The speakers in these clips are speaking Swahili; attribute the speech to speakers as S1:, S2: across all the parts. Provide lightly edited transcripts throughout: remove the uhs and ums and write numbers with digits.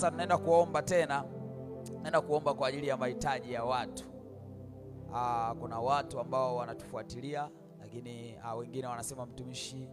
S1: Sasa tunaenda kuomba tena, naenda kuomba kwa ajili ya mahitaji ya watu. Kuna watu ambao wanatufuatilia, lakini wengine wanasema, mtumishi,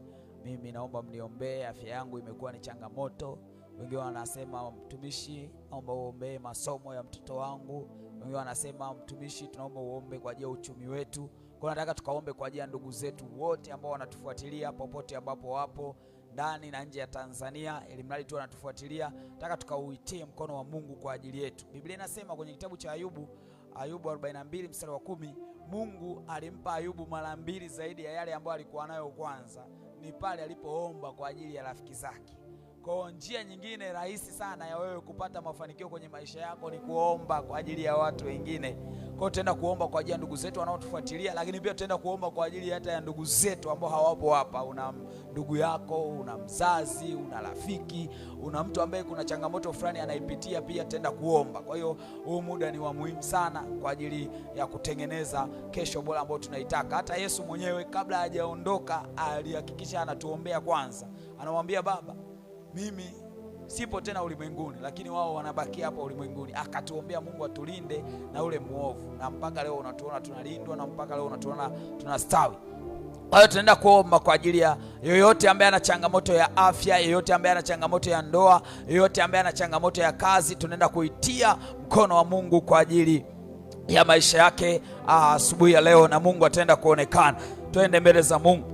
S1: mimi naomba mniombee, afya yangu imekuwa ni changamoto. Wengine wanasema, mtumishi, naomba uombee masomo ya mtoto wangu. Wengine wanasema, mtumishi, tunaomba uombe kwa ajili ya uchumi wetu. Kwa nataka tukaombe kwa ajili ya ndugu zetu wote ambao wanatufuatilia popote ambapo wapo, ndani na nje ya Tanzania, ili mradi tu wanatufuatilia. Nataka tukauitie mkono wa Mungu kwa ajili yetu. Biblia inasema kwenye kitabu cha Ayubu 42 mstari wa 10, Mungu alimpa Ayubu mara 2 zaidi ya yale ambayo alikuwa nayo kwanza. Ni pale alipoomba kwa ajili ya rafiki zake. Kwa njia nyingine rahisi sana ya wewe kupata mafanikio kwenye maisha yako ni kuomba kwa ajili ya watu wengine. Kwa tutaenda kuomba kwa ajili ya ndugu zetu wanaotufuatilia, lakini pia tutaenda kuomba kwa ajili hata ya ndugu zetu ambao hawapo hapa. Una ndugu yako, una mzazi, una rafiki, una mtu ambaye kuna changamoto fulani anaipitia, pia tutaenda kuomba. Kwa hiyo huu muda ni wa muhimu sana kwa ajili ya kutengeneza kesho bora ambayo tunaitaka. Hata Yesu mwenyewe kabla hajaondoka alihakikisha anatuombea kwanza. Anamwambia Baba, mimi sipo tena ulimwenguni, lakini wao wanabaki hapa ulimwenguni. Akatuombea Mungu atulinde na ule muovu, na mpaka leo unatuona tunalindwa, na mpaka leo unatuona tunastawi. Kwa hiyo tunaenda kuomba kwa ajili ya yoyote ambaye ana changamoto ya afya, yoyote ambaye ana changamoto ya ndoa, yoyote ambaye ana changamoto ya kazi. Tunaenda kuitia mkono wa Mungu kwa ajili ya maisha yake asubuhi ya leo, na Mungu ataenda kuonekana. Twende mbele za Mungu.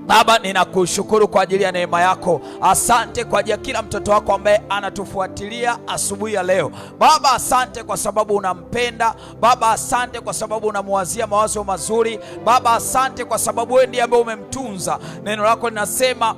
S1: Baba, ninakushukuru kwa ajili ya neema yako. Asante kwa ajili ya kila mtoto wako ambaye anatufuatilia asubuhi ya leo. Baba, asante kwa sababu unampenda. Baba, asante kwa sababu unamuwazia mawazo mazuri. Baba, asante kwa sababu wewe ndiye ambaye umemtunza. Neno lako linasema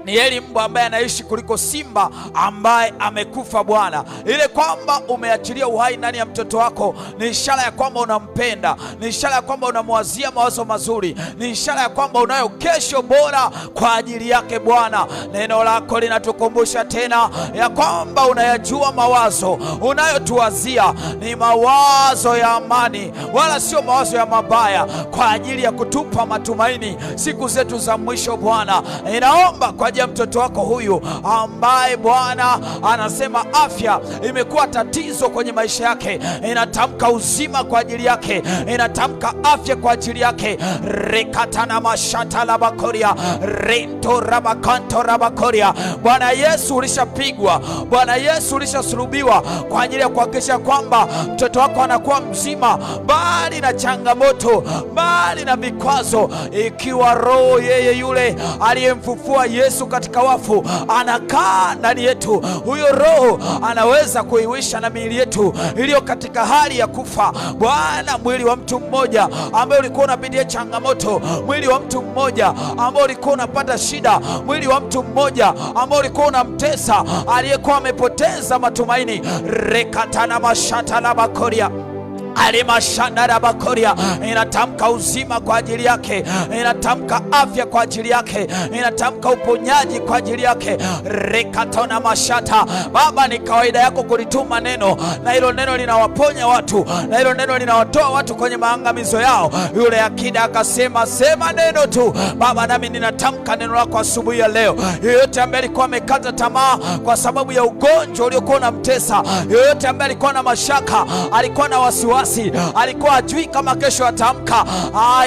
S1: ni heri mbwa ambaye anaishi kuliko simba ambaye amekufa. Bwana, ile kwamba umeachilia uhai ndani ya mtoto wako ni ishara ya kwamba unampenda, ni ishara ya kwamba unamwazia mawazo mazuri, ni ishara ya kwamba unayo kesho bora kwa ajili yake. Bwana, neno lako linatukumbusha tena ya kwamba unayajua mawazo unayotuwazia ni mawazo ya amani, wala sio mawazo ya mabaya, kwa ajili ya kutupa matumaini siku zetu za mwisho. Bwana, ninaomba kwa ya mtoto wako huyu ambaye Bwana anasema afya imekuwa tatizo kwenye maisha yake, inatamka uzima kwa ajili yake, inatamka afya kwa ajili yake. Rekatana mashata la bakoria, rento rabakanto rabakoria. Bwana Yesu ulishapigwa, Bwana Yesu ulishasulubiwa kwa ajili ya kuhakikisha kwamba mtoto wako anakuwa mzima, bali na changamoto, bali na vikwazo. Ikiwa roho yeye yule aliyemfufua Yesu katika wafu anakaa ndani yetu, huyo roho anaweza kuiwisha na miili yetu iliyo katika hali ya kufa. Bwana, mwili wa mtu mmoja ambaye ulikuwa unapitia changamoto, mwili wa mtu mmoja ambao ulikuwa unapata shida, mwili wa mtu mmoja ambao ulikuwa unamtesa, aliyekuwa amepoteza matumaini, rekatana mashata la bakoria alimashanda bakoria, inatamka uzima kwa ajili yake, inatamka afya kwa ajili yake, inatamka uponyaji kwa ajili yake. Rekatona mashata. Baba, ni kawaida yako kulituma neno, na hilo neno linawaponya watu, na hilo neno linawatoa watu kwenye maangamizo yao. Yule akida akasema, sema neno tu. Baba, nami ninatamka neno lako asubuhi ya leo. Yoyote ambaye alikuwa amekata tamaa kwa sababu ya ugonjwa uliokuwa unamtesa, yoyote ambaye alikuwa na mashaka, alikuwa na wasiwasi, alikuwa hajui kama kesho atamka,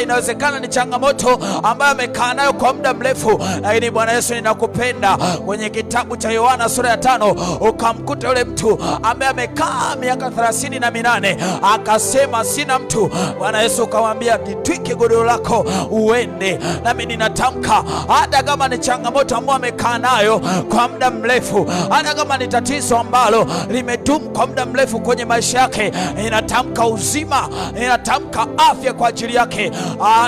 S1: inawezekana ni changamoto ambayo amekaa nayo kwa muda mrefu, lakini Bwana Yesu, ninakupenda. Kwenye kitabu cha Yohana sura ya 5 ukamkuta yule mtu ambaye amekaa miaka 38 akasema sina mtu. Bwana Yesu ukamwambia, jitwike godoro lako uende. Nami ninatamka, hata kama ni changamoto ambayo amekaa nayo kwa muda mrefu, hata kama ni tatizo ambalo limedumu kwa muda mrefu kwenye maisha yake, inatamka uzima, inatamka afya kwa ajili yake.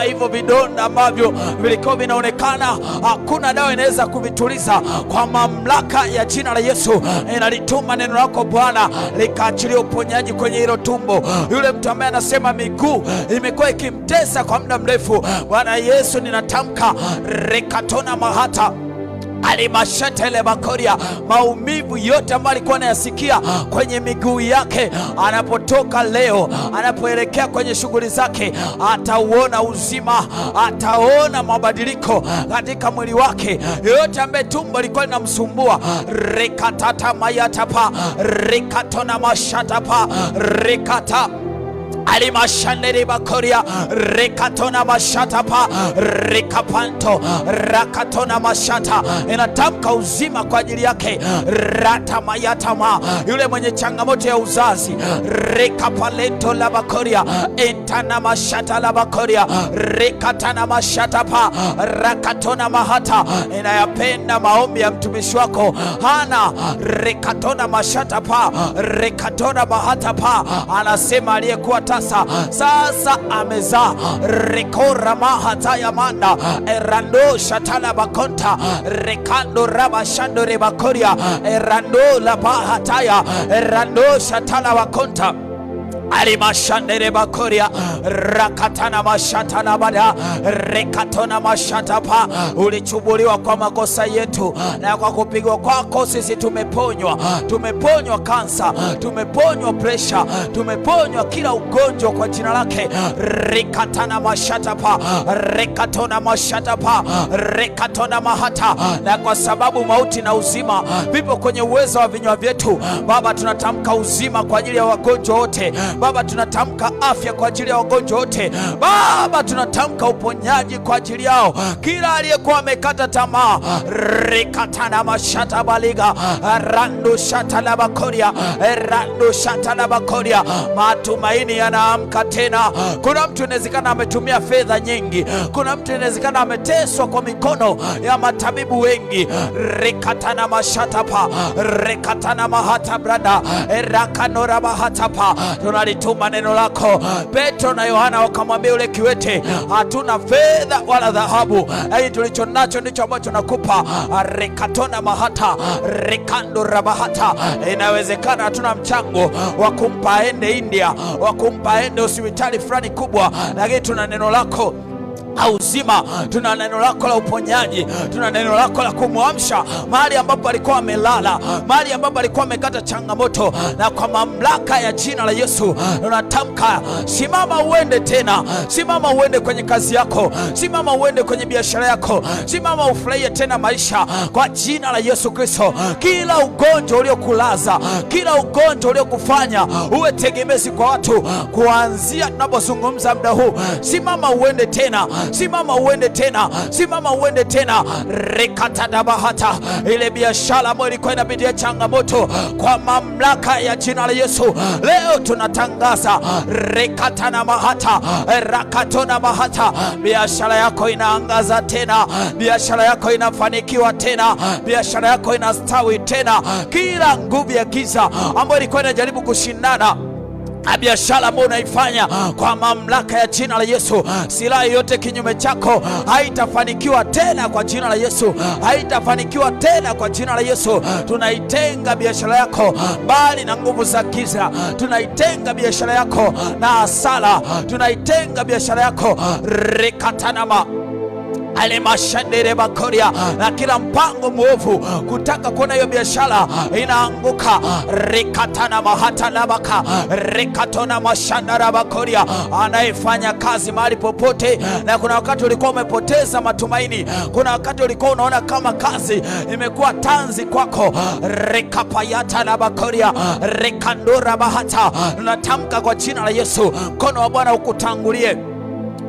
S1: Hivyo vidonda ambavyo vilikuwa vinaonekana hakuna dawa inaweza kuvituliza, kwa mamlaka ya jina la Yesu inalituma neno lako Bwana likaachilia uponyaji kwenye hilo tumbo. Yule mtu ambaye anasema miguu imekuwa ikimtesa kwa muda mrefu, Bwana Yesu ninatamka rekatona mahata Alimashatele bakoria, maumivu yote ambayo alikuwa anayasikia kwenye miguu yake, anapotoka leo, anapoelekea kwenye shughuli zake, atauona uzima, ataona mabadiliko katika mwili wake. Yote ambaye tumbo lilikuwa linamsumbua, rekatata mayatapa, rekatona mashatapa, rekata alimashandere bakoria, rekatona mashatapa, rekapanto, rakatona mashata. Inatamka uzima kwa ajili yake. Ratamayatama, yule mwenye changamoto ya uzazi, rekapalento la bakoria, entana mashata la bakoria, rekatana mashatapa, rakatona mahata. Inayapenda maombi ya mtumishi wako Hana. Rekatona mashatapa, rekatona mahatapa. Anasema aliyekuwa sasa amezaa. Rekora mahata ya manda, erando shatala bakonta, rekando rabashando rebakoria, erando la bahataya, erando shatala bakonta. Alimashandere bakoria, rakatana mashatana bada, rekatona mashatapa. Ulichubuliwa kwa makosa yetu, na kwa kupigwa kwako sisi tumeponywa. Tumeponywa kansa, tumeponywa presha, tumeponywa kila ugonjwa kwa jina lake. Rekatana mashatapa, rekatona mashatapa, rekatona mahata. Na kwa sababu mauti na uzima vipo kwenye uwezo wa vinywa vyetu, Baba tunatamka uzima kwa ajili ya wagonjwa wote. Baba tunatamka afya kwa ajili ya wagonjwa wote. Baba tunatamka uponyaji kwa ajili yao, kila aliyekuwa amekata tamaa. Rekatana mashata baliga, rando shata la bakoria, rando shata la bakoria. Matumaini yanaamka tena. Kuna mtu inawezekana ametumia fedha nyingi, kuna mtu inawezekana ameteswa kwa mikono ya matabibu wengi. Rekatana mashata pa, rekatana mahata brada, rakanora mahata pa. Tunalituma neno lako. Petro na Yohana wakamwambia yule kiwete, hatuna fedha wala dhahabu, lakini tulicho nacho ndicho ambacho nakupa. Rekatona mahata, rekando rabahata. Inawezekana hatuna mchango wa kumpa aende India, wa kumpa aende hospitali fulani kubwa, lakini tuna neno lako uzima, tuna neno lako la uponyaji, tuna neno lako la kumwamsha mahali ambapo alikuwa amelala, mahali ambapo alikuwa amekata changamoto. Na kwa mamlaka ya jina la Yesu tunatamka, simama uende tena, simama uende kwenye kazi yako, simama uende kwenye biashara yako, simama ufurahie tena maisha kwa jina la Yesu Kristo. Kila ugonjwa uliokulaza, kila ugonjwa uliokufanya uwe tegemezi kwa watu, kuanzia tunapozungumza muda huu, simama uende tena, simama uende tena, simama uende tena. Rekata bahata, ile biashara ambayo ilikuwa inapitia changamoto, kwa mamlaka ya jina la Yesu leo tunatangaza rekata na mahata, rakatona mahata. Biashara yako inaangaza tena, biashara yako inafanikiwa tena, biashara yako inastawi tena. Kila nguvu ya giza ambayo ilikuwa inajaribu kushindana biashara ambayo unaifanya, kwa mamlaka ya jina la Yesu, silaha yote kinyume chako haitafanikiwa tena kwa jina la Yesu, haitafanikiwa tena kwa jina la Yesu. Tunaitenga biashara yako bali na nguvu za giza, tunaitenga biashara yako na hasara, tunaitenga biashara yako rekatanama alimashandere bakoria, na kila mpango mwovu kutaka kuona hiyo biashara inaanguka. Rekatana mahata labaka, rekatona mashandara bakoria. Anayefanya kazi mahali popote, na kuna wakati ulikuwa umepoteza matumaini, kuna wakati ulikuwa unaona kama kazi imekuwa tanzi kwako, rekapayata la bakoria, rekandora bahata. Natamka kwa jina la Yesu, mkono wa Bwana ukutangulie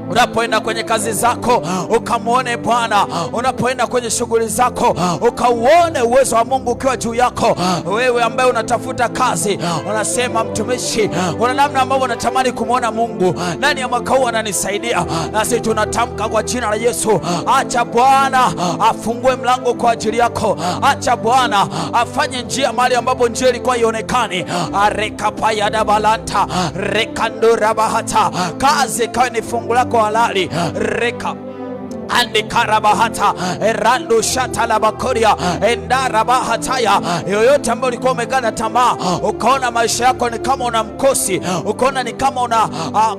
S1: unapoenda kwenye kazi zako, ukamwone Bwana. Unapoenda kwenye shughuli zako, ukauone uwezo wa Mungu ukiwa juu yako. Wewe ambaye unatafuta kazi, unasema mtumishi, kuna namna ambavyo unatamani kumwona Mungu, nani ya mwaka huu ananisaidia? Nasi tunatamka kwa jina la Yesu, acha Bwana afungue mlango kwa ajili yako, acha Bwana afanye njia mahali ambapo njia ilikuwa ionekani. Arekapayada balanta, rekandura bahata. Kazi kawe ni fungu lako halali. Reka andi karabahata erando shata la bakoria endarabahataya. Yoyote ambaye ulikuwa umekata tamaa, ukaona maisha yako ni kama una mkosi, ukaona ni kama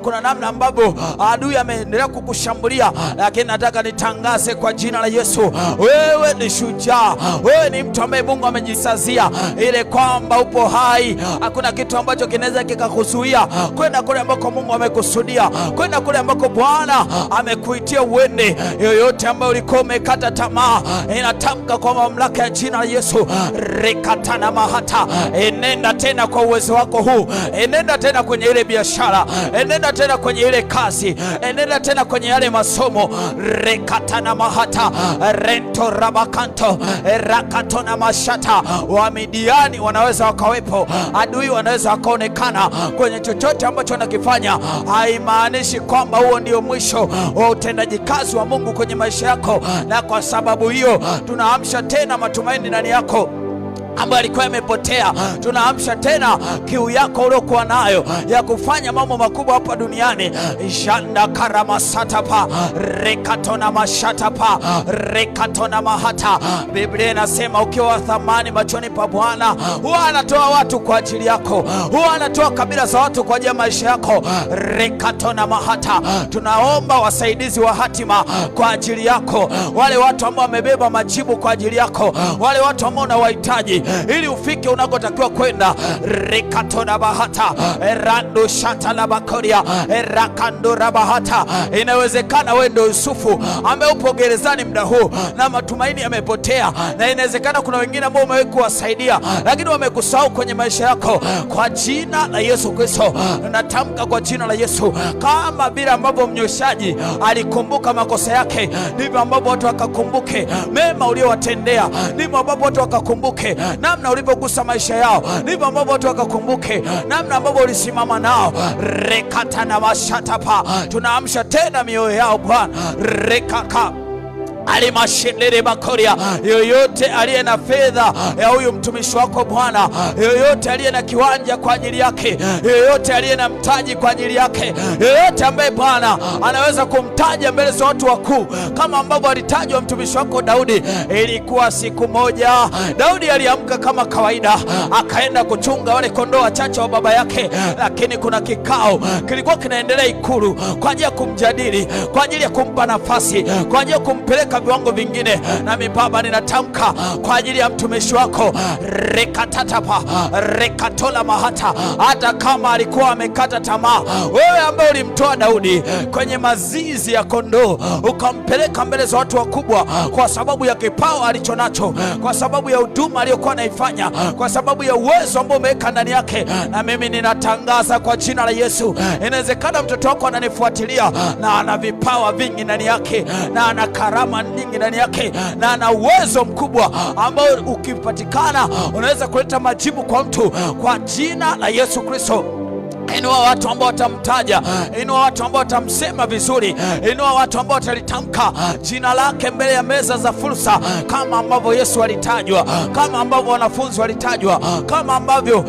S1: kuna namna ambavyo adui ameendelea kukushambulia, lakini nataka nitangaze kwa jina la Yesu, wewe ni shujaa, wewe ni mtu ambaye Mungu amejisazia ile kwamba upo hai. Hakuna kitu ambacho kinaweza kikakuzuia kwenda kule ambako Mungu amekusudia, kwenda kule ambako Bwana amekuitia uende. Yoyote ambaye ulikuwa umekata tamaa, inatamka kwa mamlaka ya jina la Yesu, rekatana mahata, enenda tena kwa uwezo wako huu, enenda tena kwenye ile biashara, enenda tena kwenye ile kazi, enenda tena kwenye yale masomo, rekatana mahata, rento rabakanto, rakatona mashata. Wamidiani wanaweza wakawepo, adui wanaweza wakaonekana kwenye chochote ambacho wanakifanya. Haimaanishi kwamba huo ndio mwisho wa utendaji kazi wa Mungu kwenye maisha yako, na kwa sababu hiyo tunaamsha tena matumaini ndani yako ambayo alikuwa yamepotea. Tunaamsha tena kiu yako uliokuwa nayo ya kufanya mambo makubwa hapa duniani. Janda karamasatapa rekatona mashatapa rekatona mahata. Biblia inasema ukiwa thamani machoni pa Bwana, huwa anatoa watu kwa ajili yako, huwa anatoa kabila za watu kwa ajili ya maisha yako. Rekatona mahata. Tunaomba wasaidizi wa hatima kwa ajili yako, wale watu ambao wamebeba majibu kwa ajili yako, wale watu ambao unawahitaji ili ufike unakotakiwa kwenda. Rekatona bahata rando shata la bakoria rakando rabahata. Inawezekana wewe ndio Yusufu ambaye upo gerezani muda huu na matumaini yamepotea, na inawezekana kuna wengine ambao umewahi kuwasaidia lakini wamekusahau kwenye maisha yako. Kwa jina la Yesu Kristo natamka kwa jina la Yesu, kama vile ambavyo mnyoshaji alikumbuka makosa yake, ndivyo ambavyo watu wakakumbuke mema uliowatendea, ndivyo ambavyo watu wakakumbuke namna ulivyogusa maisha yao, ndivyo ambavyo watu wakakumbuke namna ambavyo ulisimama nao. Rekatana mashatapa. Tunaamsha tena mioyo yao Bwana. Rekaka alimashindire bakoria. Yoyote aliye na fedha ya huyu mtumishi wako Bwana, yoyote aliye na kiwanja kwa ajili yake, yoyote aliye na mtaji kwa ajili yake, yoyote ambaye Bwana anaweza kumtaja mbele za watu wakuu kama ambavyo alitajwa mtumishi wako Daudi. Ilikuwa siku moja Daudi aliamka kama kawaida, akaenda kuchunga wale kondoo wachache wa baba yake, lakini kuna kikao kilikuwa kinaendelea ikulu kwa ajili ya kumjadili, kwa ajili ya kumpa nafasi, kwa ajili ya kumpeleka viwango vingine. Na Baba, ninatamka kwa ajili ya mtumishi wako rekatatapa rekatola mahata. Hata kama alikuwa amekata tamaa, wewe ambaye ulimtoa Daudi kwenye mazizi ya kondoo ukampeleka mbele za watu wakubwa kwa sababu ya kipawa alichonacho, kwa sababu ya huduma aliyokuwa anaifanya, kwa sababu ya uwezo ambao umeweka ndani yake, na mimi ninatangaza kwa jina la Yesu, inawezekana mtoto wako ananifuatilia na ana vipawa vingi ndani yake, na ana karama nyingi ndani yake, na ana uwezo mkubwa ambao ukipatikana unaweza kuleta majibu kwa mtu. Kwa jina la Yesu Kristo, inua watu ambao watamtaja, inua watu ambao watamsema vizuri, inua watu ambao watalitamka jina lake mbele ya meza za fursa, kama ambavyo Yesu alitajwa, kama ambavyo wanafunzi walitajwa, kama ambavyo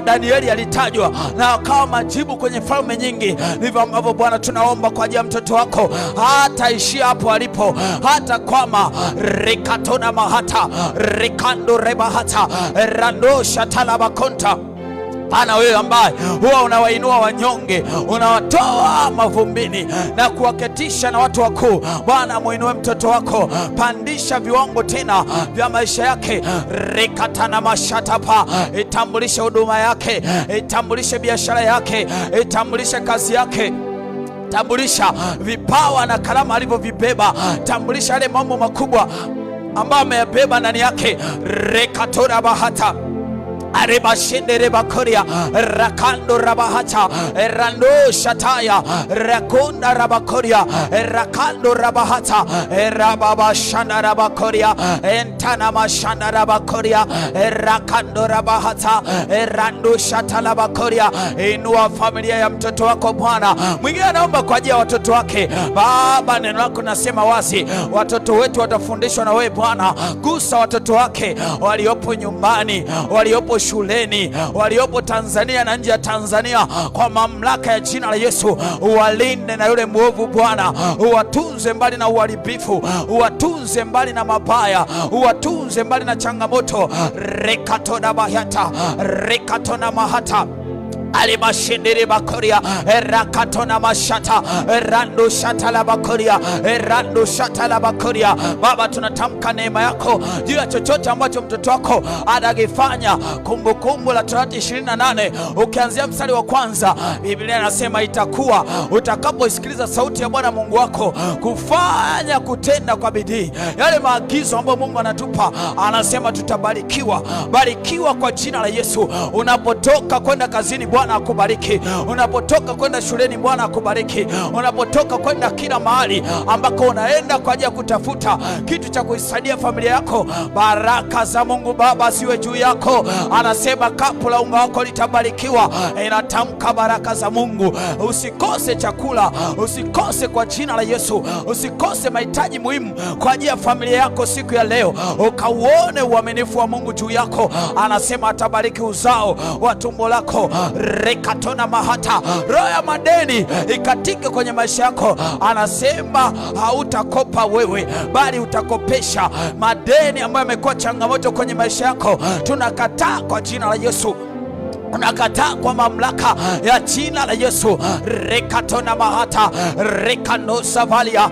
S1: Danieli alitajwa na kama majibu kwenye falme nyingi. Ndivyo ambavyo Bwana tunaomba kwa ajili ya mtoto wako, hata ishia hapo alipo, hata kwama rekatona mahata rekando rebahata rando shatala bakonta. Pana wewe ambaye huwa unawainua wanyonge, unawatoa mavumbini na kuwaketisha na watu wakuu, Bwana muinue mtoto wako, pandisha viwango tena vya maisha yake. Rekatana mashatapa. Itambulishe huduma yake, itambulishe biashara yake, itambulishe kazi yake, tambulisha vipawa na karama alivyovibeba, tambulisha yale mambo makubwa ambayo ameyabeba ndani yake. Rekatora bahata arebashinde rebakoria rakando rabahata rando shataya rakonda rabakoria rakando rabahata rababashanda rabakoria entana mashanda rabakoria rakando rabahata rando shatala bakoria. Inua familia ya mtoto wako Bwana. Mwingine anaomba kwa ajili ya watoto wake. Baba, neno lako nasema wazi, watoto wetu watafundishwa na wewe Bwana. Gusa watoto wake waliopo nyumbani, waliopo waliopo shuleni, waliopo Tanzania na nje ya Tanzania, kwa mamlaka ya jina la Yesu, uwalinde na yule mwovu Bwana, uwatunze mbali na uharibifu, uwatunze mbali na mabaya, uwatunze mbali na changamoto. Rekatona bahata, rekatona mahata, alimashindiri bakoria, erakatona mashata, erando shata la bakoria, erando shata la bakoria. Baba, tunatamka neema yako juu ya chochote ambacho mtoto wako anakifanya. Kumbukumbu la Torati 28 ukianzia mstari wa kwanza, Biblia inasema itakuwa utakaposikiliza sauti ya Bwana Mungu wako kufanya kutenda kwa bidii yale maagizo ambayo Mungu anatupa, anasema tutabarikiwa. Barikiwa kwa jina la Yesu. Unapotoka kwenda kazini, Bwana akubariki. Unapotoka kwenda shuleni, Bwana akubariki. Unapotoka kwenda kila mahali ambako unaenda kwa ajili ya kutafuta kitu cha kuisaidia familia yako, baraka za Mungu Baba siwe juu yako. Anasema kapu la unga wako litabarikiwa. Inatamka baraka za Mungu. Usikose chakula, usikose kwa jina la Yesu. Usikose mahitaji muhimu kwa ajili ya familia yako siku ya leo. Ukauone uaminifu wa Mungu juu yako. Anasema atabariki uzao wa tumbo lako. Rekatona mahata, roho ya madeni ikatike kwenye maisha yako. Anasema hautakopa wewe, bali utakopesha. Madeni ambayo yamekuwa changamoto kwenye maisha yako, tunakataa kwa jina la Yesu. Unakataa kwa mamlaka ya jina la Yesu. Rekatona mahata, rekano savalia,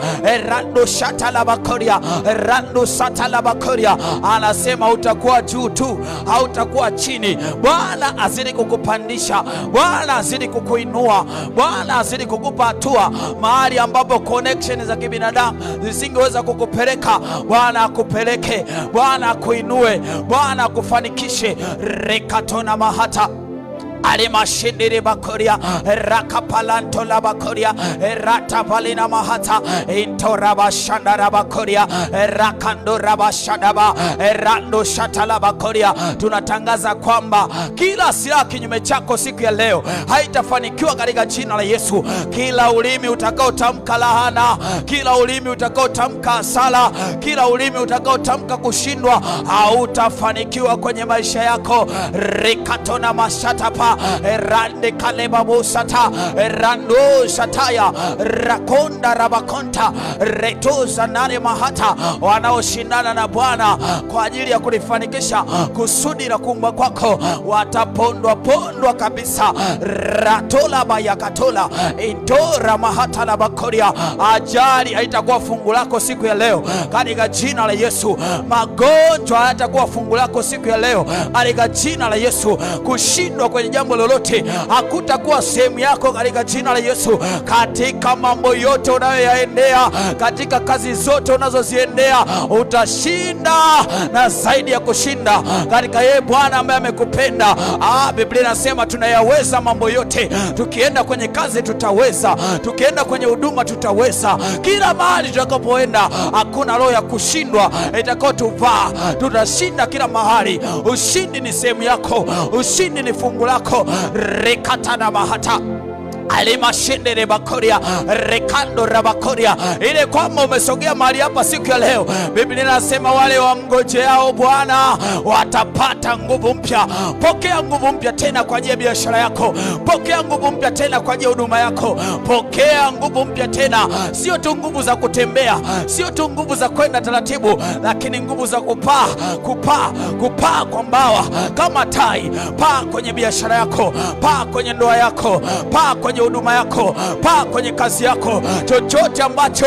S1: rando shata la bakoria, rando sata la bakoria. Anasema utakuwa juu tu, hautakuwa chini. Bwana azidi kukupandisha, Bwana azidi kukuinua, Bwana azidi kukupa hatua mahali ambapo connection za kibinadamu zisingeweza kukupeleka. Bwana akupeleke, Bwana akuinue, Bwana akufanikishe. Rekatona mahata, alimashindiri bakoria, rakapalanto la bakoria, ratapalina mahata, intoraba shandara bakoria, rakandora bashandaba, rando shata la bakoria. Tunatangaza kwamba kila silaha kinyume chako siku ya leo haitafanikiwa katika jina la Yesu. Kila ulimi utakaotamka lahana, kila ulimi utakaotamka hasara, kila ulimi utakaotamka kushindwa, hautafanikiwa kwenye maisha yako. Rekatona mashatapa, rande kalebabu sata, rando shataya, rakonda rabakonta, retoza nane mahata. Wanaoshindana na Bwana kwa ajili ya kulifanikisha kusudi la kuumba kwako watapondwa pondwa kabisa. Ratola bayakatola, indora mahata la bakoria. Ajali haitakuwa fungu lako siku ya leo katika jina la Yesu. Magonjwa hayatakuwa fungu lako siku ya leo katika jina la Yesu. Kushindwa kwenye jambo lolote hakutakuwa sehemu yako katika jina la Yesu. Katika mambo yote unayoyaendea, katika kazi zote unazoziendea, utashinda na zaidi ya kushinda katika yeye Bwana ambaye amekupenda. Biblia inasema tunayaweza mambo yote. Tukienda kwenye kazi tutaweza, tukienda kwenye huduma tutaweza. Kila mahali tutakapoenda hakuna roho ya kushindwa itakayotuvaa. Tutashinda kila mahali. Ushindi ni sehemu yako, ushindi ni fungu lako. Rekatana mahata, alimashindere bakoria, rekando rabakoria. Ile kwamba umesogea mahali hapa siku ya leo, Biblia inasema wale wamngojeao Bwana watapata nguvu mpya. Pokea nguvu mpya tena kwa ajili ya biashara yako. Pokea nguvu mpya tena kwa ajili ya huduma yako. Pokea nguvu mpya tena, sio tu nguvu za kutembea, sio tu nguvu za kwenda taratibu, lakini nguvu za kupaa, kupaa kwa mbawa kama tai. Paa kwenye biashara yako, paa kwenye ndoa yako, paa kwenye huduma yako, paa kwenye kazi yako. Chochote ambacho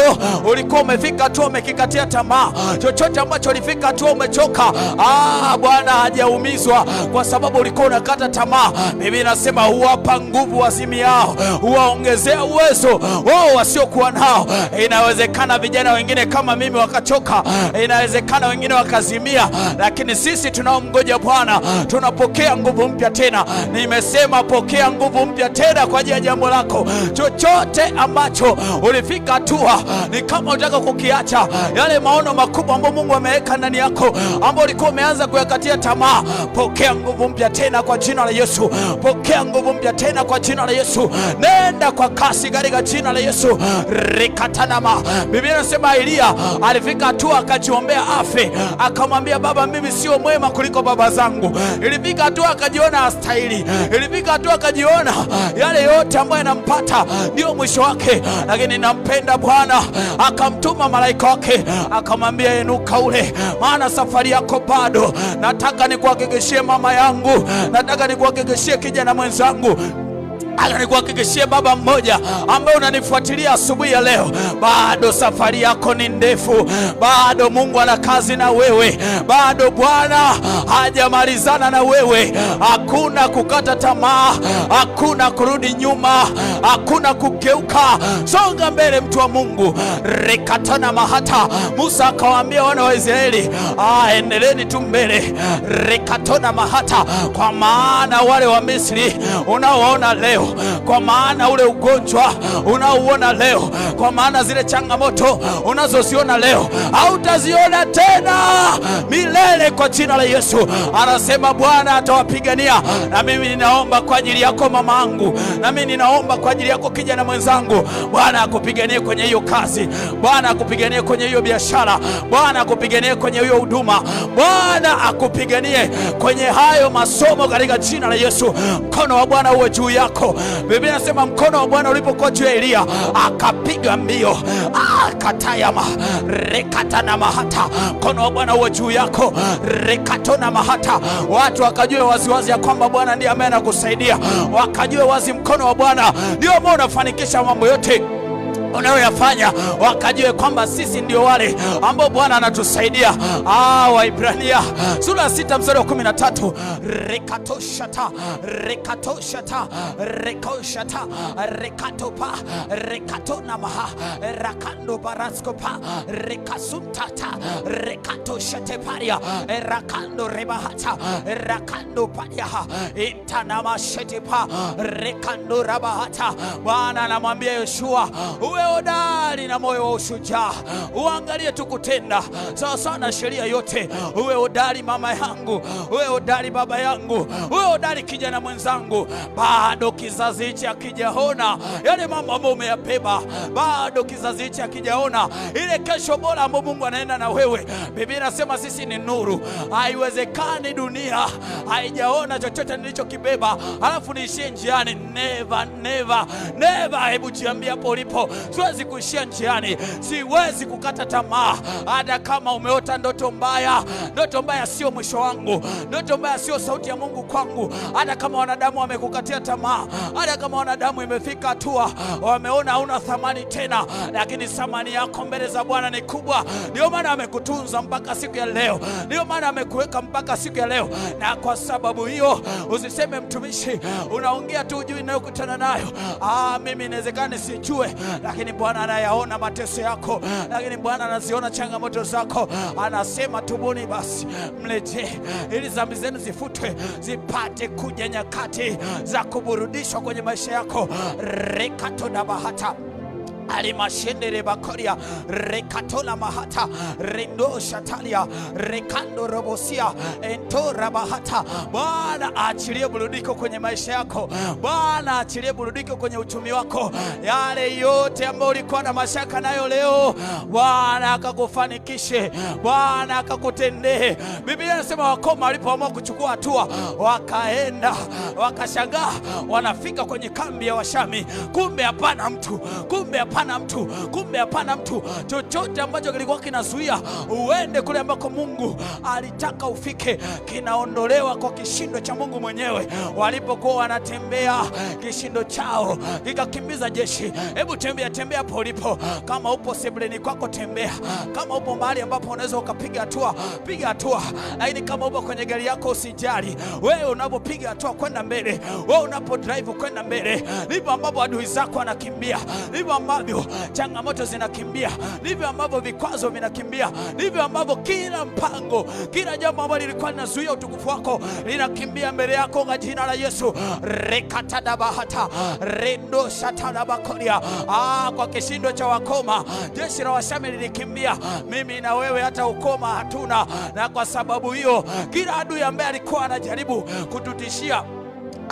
S1: ulikuwa umefika tu umekikatia tamaa, chochote ambacho ulifika tu umechoka, Bwana hajaumizwa kwa sababu ulikuwa unakata tamaa. Biblia inasema huwapa nguvu wazimiao, huwaongezea uwezo wao wasiokuwa nao. Inawezekana vijana wengine kama mimi wakachoka, inawezekana wengine wakazimia, lakini sisi tunaomngoja Bwana tunapokea nguvu mpya tena. Nimesema pokea nguvu mpya tena kwa ajili ya jambo lako, chochote ambacho ulifika hatua ni kama unataka kukiacha, yale maono makubwa ambayo Mungu ameweka ndani yako, ambayo ulikuwa umeanza kuyakatia tamaa, pokea nguvu mpya tena kwa jina la Yesu. Pokea nguvu mpya tena kwa jina la Yesu. Nenda kwa kasi katika jina la Yesu. Rikatanama. Biblia inasema Elia alifika hatua akajiombea afe, akamwambia Baba, mimi sio mwema kuliko baba zangu. Ilifika hatua akajiona hastahili. Ilifika hatua akajiona yale yote ambayo yanampata ndio mwisho wake, lakini nampenda Bwana akamtuma malaika wake akamwambia, inuka ule, maana safari yako bado. Nataka nikuhakikishie mama yangu, nataka nikuhakikishie kijana mwenzangu, nikuhakikishie baba mmoja ambaye unanifuatilia asubuhi ya leo, bado safari yako ni ndefu, bado Mungu ana kazi na wewe, bado Bwana hajamalizana na wewe. Hakuna kukata tamaa, hakuna kurudi nyuma, hakuna kugeuka. Songa mbele, mtu wa Mungu. Rekatana mahata. Musa akawaambia wana wa Israeli, endeleeni tu mbele. Rekatona mahata. Kwa maana wale wa Misri unaoona leo, kwa maana ule ugonjwa unaouona leo, kwa maana zile changamoto unazoziona leo hautaziona tena milele kwa jina la Yesu. Anasema Bwana atawapigania. Na mimi ninaomba kwa ajili yako mama yangu, na mimi ninaomba kwa ajili yako kijana mwenzangu, Bwana akupiganie kwenye hiyo kazi, Bwana akupiganie kwenye hiyo biashara, Bwana akupiganie kwenye hiyo huduma, Bwana akupiganie kwenye hayo masomo katika jina la Yesu. Mkono wa Bwana uwe juu yako. Biblia inasema mkono wa Bwana ulipokuwa juu ya Elia akapiga mbio, katayama rekatana mahata. Mkono wa Bwana uwe juu yako, rekatona mahata. Watu wakajua waziwazi ya kwamba Bwana ndiye ambaye anakusaidia, wakajua wazi mkono wa Bwana ndio ambao unafanikisha mambo yote unayoyafanya, wakajue kwamba sisi ndio wale ambao Bwana anatusaidia. Waibrania sura 6 mstari wa 13, rekatoshata rekatoshata rekoshata rekatopa rekatona maha rakando baraskopa rekasuntata rekatoshate paria rakando rebahata rakando paria intanama shetepa rekando rabahata. Bwana anamwambia Yoshua, uwe hodari na moyo wa ushujaa, uangalie tu kutenda sawa sawa na sheria yote. Uwe hodari mama yangu, uwe hodari baba yangu, uwe hodari kijana mwenzangu. Bado kizazi hichi hakijaona yale mambo ambayo umeyabeba, bado kizazi hichi hakijaona ile kesho bora ambayo Mungu anaenda na wewe. Biblia inasema sisi ni nuru. Haiwezekani dunia haijaona chochote nilichokibeba alafu niishie njiani. Never, never, never. Hebu jiambia hapo ulipo, siwezi kuishia njiani, siwezi kukata tamaa. Hata kama umeota ndoto mbaya, ndoto mbaya sio mwisho wangu, ndoto mbaya sio sauti ya Mungu kwangu. Hata kama wanadamu wamekukatia tamaa, hata kama wanadamu imefika hatua wameona hauna thamani tena, lakini thamani yako mbele za Bwana ni kubwa. Ndio maana amekutunza mpaka siku ya leo, ndio maana amekuweka mpaka siku ya leo. Na kwa sababu hiyo usiseme mtumishi, unaongea tu ujui ninayokutana nayo. Mimi inawezekana sijue, lakini Bwana anayaona mateso yako, lakini Bwana anaziona changamoto zako. Anasema tubuni basi mleje, ili dhambi zenu zifutwe, zipate kuja nyakati za kuburudishwa kwenye maisha yako. Rekatoda bahata alimashende bakoria rekatola mahata rendo shatalia rekando robosia entora bahata. Bwana aachilie burudiko kwenye maisha yako, Bwana aachilie burudiko kwenye uchumi wako. Yale yote ambayo ulikuwa na mashaka nayo leo, Bwana akakufanikishe, Bwana akakutendee. Biblia inasema wakoma walipoamua kuchukua hatua, wakaenda wakashangaa, wanafika kwenye kambi ya Washami, kumbe hapana mtu, kumbe hapana mtu, kumbe hapana mtu. Chochote ambacho kilikuwa kinazuia uende kule ambako Mungu alitaka ufike, kinaondolewa kwa kishindo cha Mungu mwenyewe. Walipokuwa wanatembea, kishindo chao kikakimbiza jeshi. Hebu tembea tembea hapo ulipo. Kama upo sebuleni kwako tembea, kama upo mahali ambapo unaweza ukapiga hatua, piga hatua. Lakini kama upo kwenye gari yako usijali. Wewe unapopiga hatua kwenda mbele, wewe unapo drive kwenda mbele, ndipo ambapo adui zako wanakimbia, ndipo ambapo ambavyo changamoto zinakimbia, ndivyo ambavyo vikwazo vinakimbia, ndivyo ambavyo kila mpango, kila jambo ambalo lilikuwa linazuia utukufu wako linakimbia mbele yako kwa jina la Yesu. Rekatadabahata rendo shatadabakoria. Kwa kishindo cha wakoma jeshi la Washami lilikimbia. Mimi na wewe hata ukoma hatuna, na kwa sababu hiyo kila adui ambaye alikuwa anajaribu kututishia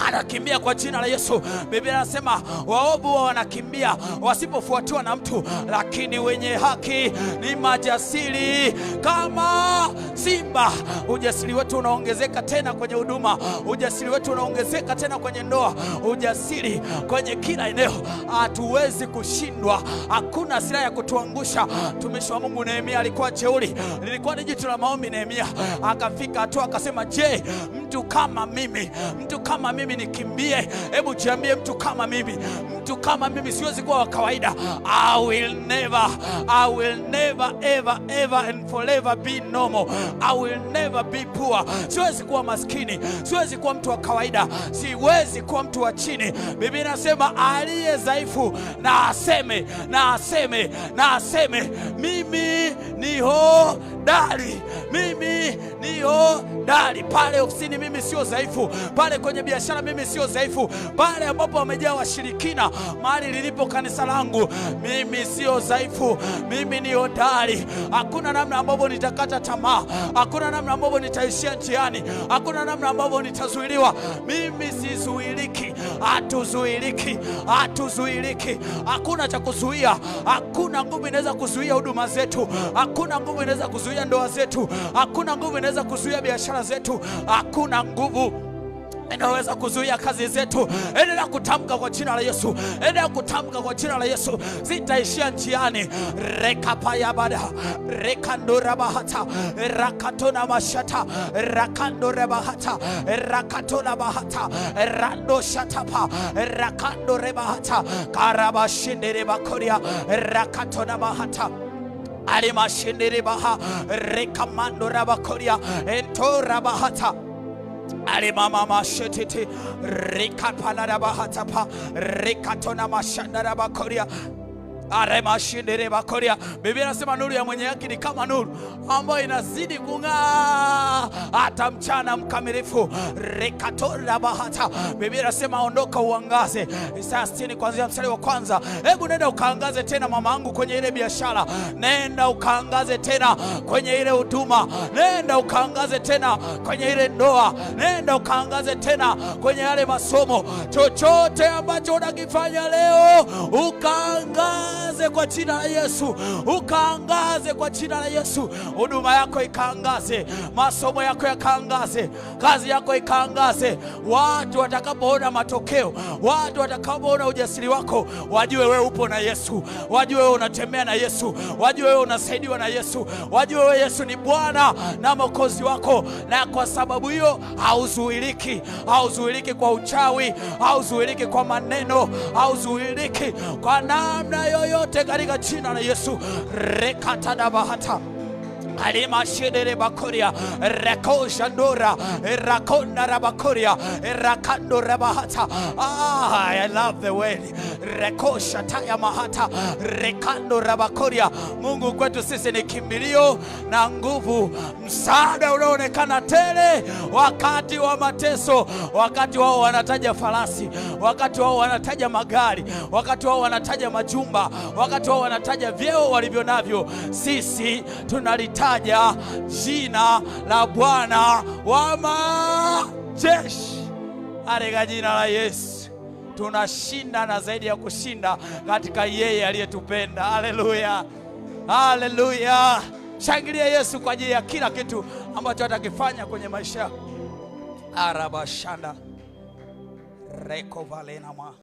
S1: anakimbia kwa jina la Yesu. Biblia inasema waovu wanakimbia wasipofuatiwa na mtu, lakini wenye haki ni majasiri kama simba. Ujasiri wetu unaongezeka tena kwenye huduma, ujasiri wetu unaongezeka tena kwenye ndoa, ujasiri kwenye kila eneo. Hatuwezi kushindwa, hakuna silaha ya kutuangusha. Mtumishi wa Mungu Nehemia alikuwa jeuri, lilikuwa ni jitu la maombi. Nehemia akafika hatua akasema, je, mtu kama mimi nikimbie? Hebu jiambie, mtu kama mimi siwezi kuwa wa kawaida. I will never ever and forever be normal. I will never be poor. Siwezi kuwa maskini, siwezi kuwa mtu wa kawaida, siwezi kuwa mtu wa chini. Biblia inasema aliye dhaifu na aseme mimi ni hodari. Mimi ni hodari. Pale ofisini mimi sio dhaifu, pale kwenye biashara mimi sio dhaifu, pale ambapo wamejaa washirikina, mahali lilipo kanisa langu, mimi sio dhaifu, mimi ni hodari. Hakuna namna ambapo nitakata tamaa, hakuna namna ambapo nitaishia njiani, hakuna namna ambapo nitazuiliwa. Mimi sizuiliki, hatuzuiliki. Hakuna cha kuzuia, hakuna nguvu inaweza kuzuia huduma zetu, hakuna nguvu inaweza kuzuia ndoa zetu, hakuna nguvu inaweza kuzuia biashara zetu, hakuna nguvu inaweza kuzuia kazi zetu. Endelea kutamka kwa jina la Yesu, endelea kutamka kwa jina la Yesu. Zitaishia njiani. Rekapayabada rekandorabahata rakatona mashata rakandorabahata rakatona bahata rando shatapa rakandorebahata karabashinderebakoria rakatona bahata alimashindiribaha rekamandorabakoria entorabahata alimama mashetiti rikapalarabahata rikatona mashandarabakoria aremashindiribakoria. Biblia inasema nuru ya mwenye haki ni kama nuru ambayo inazidi kung'aa hata mchana mkamilifu. Rikatora bahata. Biblia inasema ondoka uangaze. Isaya 60 kuanzia mstari wa kwanza. Hebu nenda ukaangaze tena mamangu kwenye ile biashara, nenda ukaangaze tena kwenye ile huduma, nenda ukaangaze tena kwenye ile ndoa, nenda ukaangaze tena kwenye yale masomo. Chochote ambacho unakifanya leo ukaangaze kwa jina la Yesu, ukaangaze kwa jina la Yesu. Huduma yako ikaangaze, masomo yako yakaangaze, kazi yako ikaangaze. Watu watakapoona matokeo, watu watakapoona ujasiri wako, wajue wewe upo na Yesu, wajue wewe unatembea na Yesu, wajue wewe unasaidiwa na Yesu, wajue wewe Yesu ni Bwana na Mwokozi wako. Na kwa sababu hiyo hauzuiliki, hauzuiliki kwa uchawi, hauzuiliki kwa maneno, hauzuiliki kwa namna yoyote katika jina la Yesu. Rekatada bahata alima shedere bakoria rekoshandora rakonda rabakoria rakando rabahata. I love the word rekosha taya mahata rekando rabakoria. Mungu kwetu sisi ni kimbilio na nguvu, msaada unaonekana tele wakati wa mateso, wakati wao wanataja farasi, wakati wao wanataja magari, wakati wao wanataja majumba, wakati wao wanataja vyeo walivyo navyo. Sisi tunalitaja jina la Bwana wa majeshi. Katika jina la Yesu tunashinda na zaidi ya kushinda katika yeye aliyetupenda. Haleluya, haleluya. Shangilia Yesu kwa ajili ya kila kitu ambacho atakifanya kwenye maisha yako. Arabashanda rekovalenama.